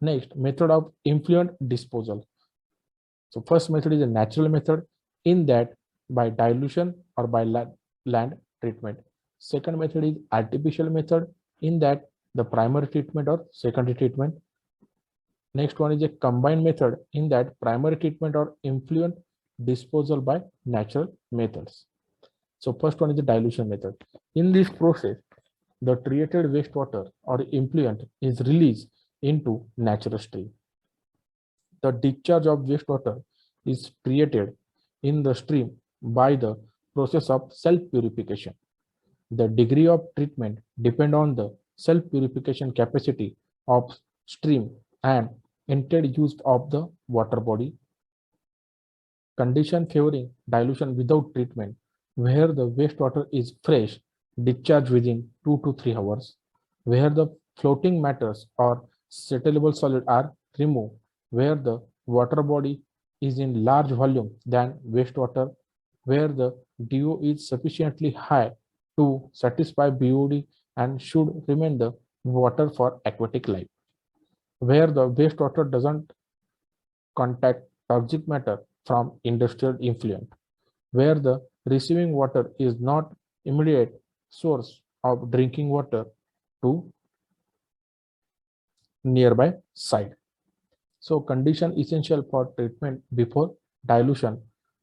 Next, method of effluent disposal. So first method is a natural method, in that by dilution or by land treatment. Second method is artificial method, in that the primary treatment or secondary treatment. Next one is a combined method, in that primary treatment or effluent disposal by natural methods. So first one is the dilution method. In this process, the treated wastewater or effluent is released into natural stream. The discharge of wastewater is created in the stream by the process of self-purification. The degree of treatment depends on the self-purification capacity of stream and intended use of the water body. Condition favoring dilution without treatment, where the wastewater is fresh, discharged within 2 to 3 hours, where the floating matters or settleable solid are removed, where the water body is in large volume than wastewater, where the DO is sufficiently high to satisfy BOD and should remain the water for aquatic life, where the wastewater doesn't contact toxic matter from industrial effluent, where the receiving water is not immediate source of drinking water to nearby site. So condition essential for treatment before dilution,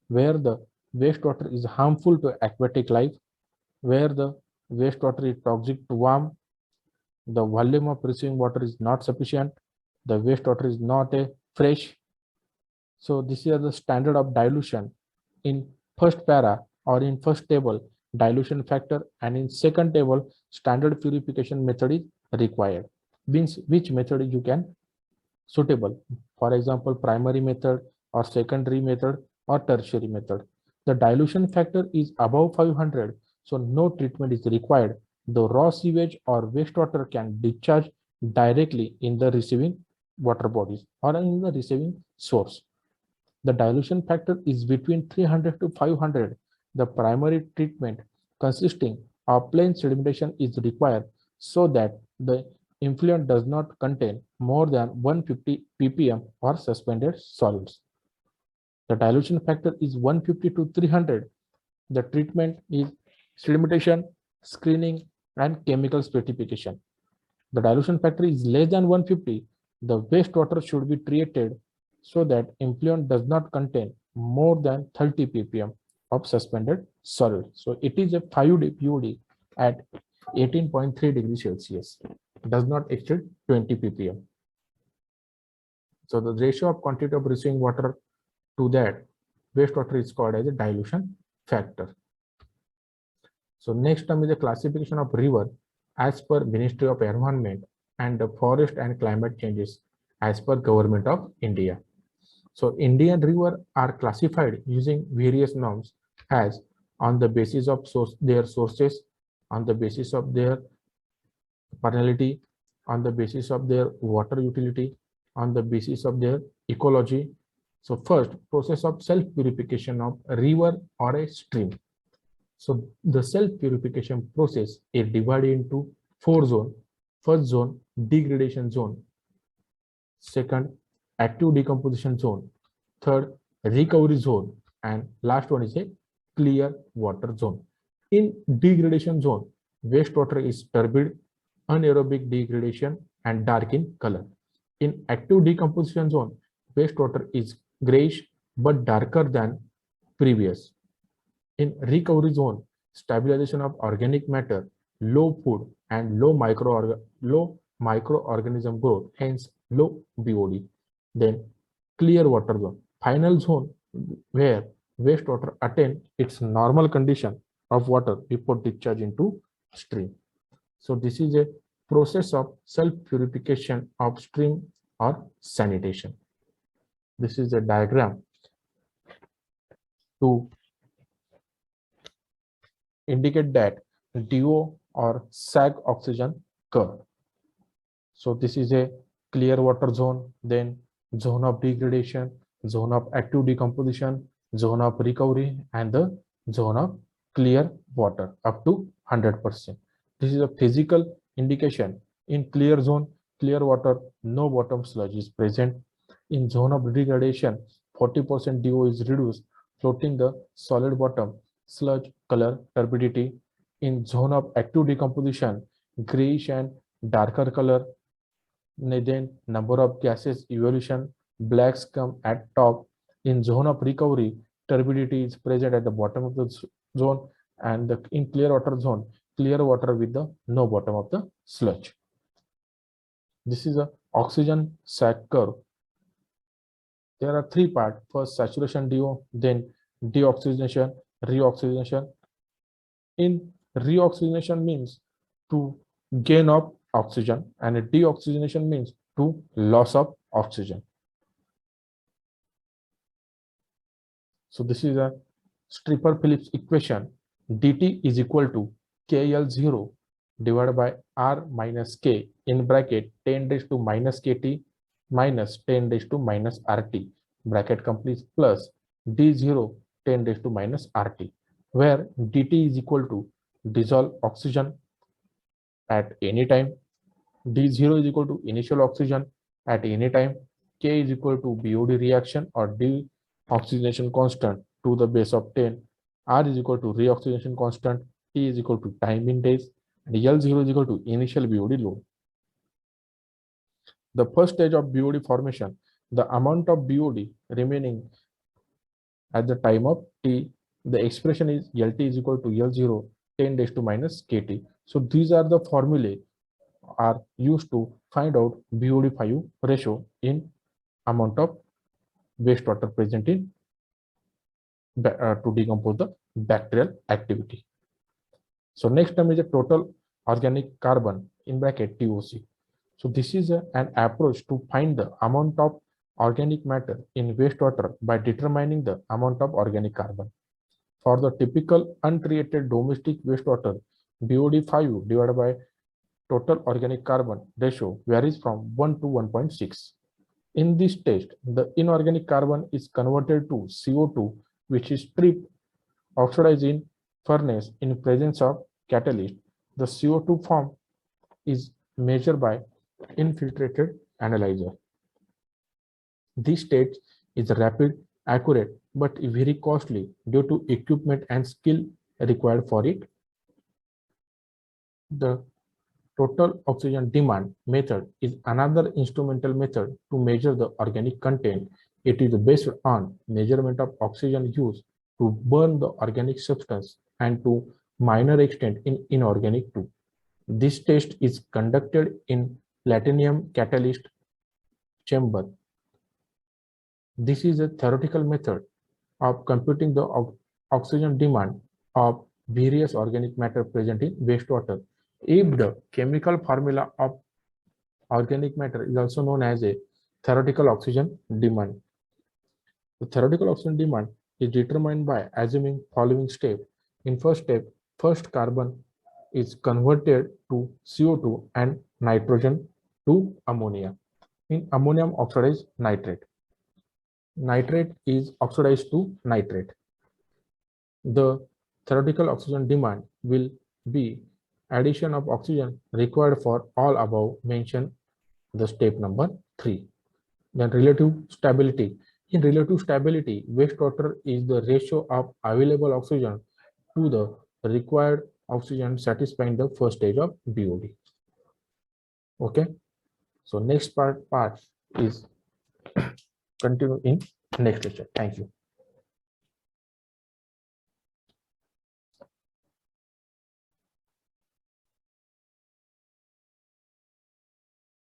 where the wastewater is harmful to aquatic life, where the wastewater is toxic to worm, the volume of receiving water is not sufficient, the wastewater is not a fresh. So this is the standard of dilution in first para or in first table dilution factor, and in second table standard purification method is required. Means which method you can suitable. For example, primary method or secondary method or tertiary method. The dilution factor is above 500, so no treatment is required. The raw sewage or wastewater can discharge directly in the receiving water bodies or in the receiving source. The dilution factor is between 300 to 500. The primary treatment consisting of plain sedimentation is required so that the effluent does not contain more than 150 ppm or suspended solids. The dilution factor is 150 to 300. The treatment is sedimentation, screening, and chemical specification. The dilution factor is less than 150. The wastewater should be treated so that effluent does not contain more than 30 ppm of suspended solid. So it is a 5-day POD at 18.3 degrees Celsius, does not exceed 20 ppm. So the ratio of quantity of receiving water to that wastewater is called as a dilution factor. So next term is the classification of river as per Ministry of Environment and the Forest and Climate Changes as per Government of India. So Indian river are classified using various norms as on the basis of their sources, on the basis of their perenniality, on the basis of their water utility, on the basis of their ecology. So first, process of self-purification of a river or a stream. So the self-purification process is divided into 4 zones. First zone, degradation zone. Second, active decomposition zone. Third, recovery zone. And last one is a clear water zone. In degradation zone, wastewater is turbid, anaerobic degradation, and dark in color. In active decomposition zone, wastewater is grayish but darker than previous. In recovery zone, stabilization of organic matter, low food, and low microorganism growth, hence low BOD. Then clear water zone, final zone where wastewater attain its normal condition of water before discharge into stream. So this is a process of self-purification of stream or sanitation. This is a diagram to indicate that DO or sag oxygen curve. So this is a clear water zone, then zone of degradation, zone of active decomposition, zone of recovery, and the zone of clear water up to 100%. This is a physical indication. In clear zone, clear water, no bottom sludge is present. In zone of degradation, 40% DO is reduced, floating the solid bottom, sludge color, turbidity. In zone of active decomposition, grayish and darker color, then number of gases evolution, blacks come at top. In zone of recovery, turbidity is present at the bottom of the zone, and in clear water zone, clear water with the no bottom of the sludge. This is a oxygen sac curve. There are three parts. First, saturation DO, then deoxygenation, reoxygenation. In reoxygenation means to gain of oxygen, and deoxygenation means to loss of oxygen. So this is a Stripper-Phillips equation. dt is equal to KL0 divided by R minus K in bracket 10 raised to minus KT minus 10 raised to minus RT bracket complete plus D0 10 raised to minus RT, where dt is equal to dissolved oxygen at any time, D0 is equal to initial oxygen at any time, K is equal to BOD reaction or deoxygenation constant to the base of 10, R is equal to reoxygenation constant, T is equal to time in days, and L0 is equal to initial BOD load. The first stage of BOD formation, the amount of BOD remaining at the time of T, the expression is LT is equal to L0 10 raised to minus KT. So these are the formulae are used to find out BOD5 ratio in amount of wastewater present in to decompose the bacterial activity. So next term is a total organic carbon in bracket TOC. So this is an approach to find the amount of organic matter in wastewater by determining the amount of organic carbon. For the typical untreated domestic wastewater, BOD5 divided by total organic carbon ratio varies from 1 to 1.6. In this test, the inorganic carbon is converted to CO2, which is stripped, oxidized in furnace in presence of catalyst. The CO2 form is measured by infiltrated analyzer. This stage is rapid, accurate, but very costly due to equipment and skill required for it. The total oxygen demand method is another instrumental method to measure the organic content. It is based on measurement of oxygen used to burn the organic substance and to minor extent in inorganic too. This test is conducted in platinum catalyst chamber. This is a theoretical method of computing the oxygen demand of various organic matter present in wastewater. If the chemical formula of organic matter is also known as a theoretical oxygen demand. The theoretical oxygen demand is determined by assuming following step. In first step, first carbon is converted to CO2 and nitrogen to ammonia. In ammonium oxidized nitrate. Nitrate is oxidized to nitrate. The theoretical oxygen demand will be addition of oxygen required for all above mentioned the step number 3. Then relative stability. In relative stability, wastewater is the ratio of available oxygen to the required oxygen satisfying the first stage of BOD. Okay. So next part is continue in next lecture. Thank you.